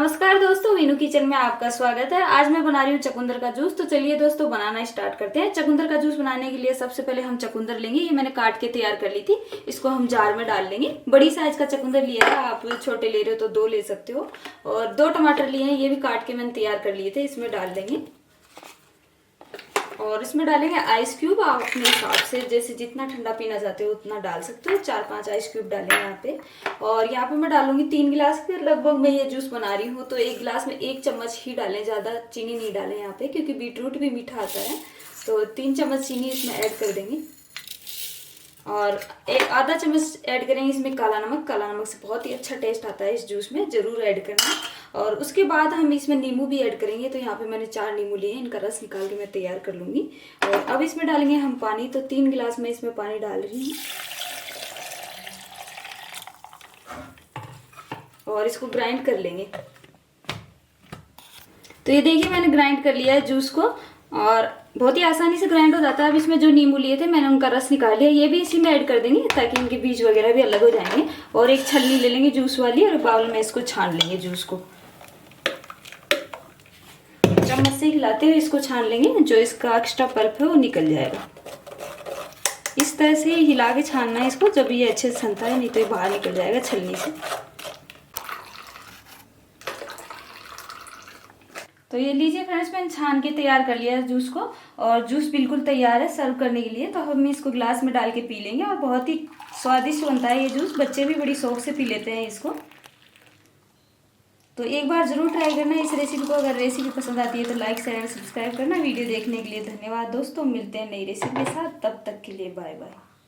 नमस्कार दोस्तों, वीनू किचन में आपका स्वागत है। आज मैं बना रही हूँ चकुंदर का जूस। तो चलिए दोस्तों बनाना स्टार्ट करते हैं। चकुंदर का जूस बनाने के लिए सबसे पहले हम चकुंदर लेंगे। ये मैंने काट के तैयार कर ली थी। इसको हम जार में डाल लेंगे। बड़ी साइज का चकुंदर लिया था, आप छोटे ले रहे हो तो 2 ले सकते हो। और 2 टमाटर लिए हैं, ये भी काट के मैंने तैयार कर लिए थे, इसमें डाल देंगे। और इसमें डालेंगे आइस क्यूब। आप अपने हिसाब से जैसे जितना ठंडा पीना चाहते हो उतना डाल सकते हो। 4-5 आइस क्यूब डालेंगे यहाँ पे। और यहाँ पे मैं डालूंगी 3 गिलास के लगभग। मैं ये जूस बना रही हूँ तो 1 गिलास में 1 चम्मच ही डालें, ज़्यादा चीनी नहीं डालें यहाँ पे, क्योंकि बीटरूट भी मीठा आता है। तो 3 चम्मच चीनी इसमें ऐड कर देंगे। और एक आधा चम्मच ऐड करेंगे इसमें काला नमक। काला नमक से बहुत ही अच्छा टेस्ट आता है इस जूस में, जरूर ऐड करना। और उसके बाद हम इसमें नींबू भी ऐड करेंगे। तो यहाँ पे मैंने 4 नींबू लिए हैं, इनका रस निकाल के मैं तैयार कर लूंगी। और अब इसमें डालेंगे हम पानी। तो 3 गिलास में इसमें पानी डाल रही हूँ और इसको ग्राइंड कर लेंगे। तो ये देखिए मैंने ग्राइंड कर लिया है जूस को, और बहुत ही आसानी से ग्राइंड हो जाता है। अब इसमें जो नींबू लिए थे मैंने उनका रस निकाल लिया, ये भी इसी में ऐड कर देंगे ताकि इनके बीज वगैरह भी अलग हो जाएंगे। और एक छलनी ले लेंगे जूस वाली और बाउल में इसको छान लेंगे। जूस को चम्मच से हिलाते हुए इसको छान लेंगे, जो इसका एक्स्ट्रा पल्प है वो निकल जाएगा। इस तरह से हिला के छानना है इसको, जब ये अच्छे से छनता है, नहीं तो ये बाहर निकल जाएगा छलनी से। तो ये लीजिए फ्रेंड्स, मैंने छान के तैयार कर लिया है जूस को, और जूस बिल्कुल तैयार है सर्व करने के लिए। तो हम इसको ग्लास में डाल के पी लेंगे, और बहुत ही स्वादिष्ट बनता है ये जूस। बच्चे भी बड़ी शौक से पी लेते हैं इसको। तो एक बार जरूर ट्राई करना इस रेसिपी को। अगर रेसिपी पसंद आती है तो लाइक शेयर सब्सक्राइब करना। वीडियो देखने के लिए धन्यवाद दोस्तों। मिलते हैं नई रेसिपी के साथ, तब तक के लिए बाय बाय।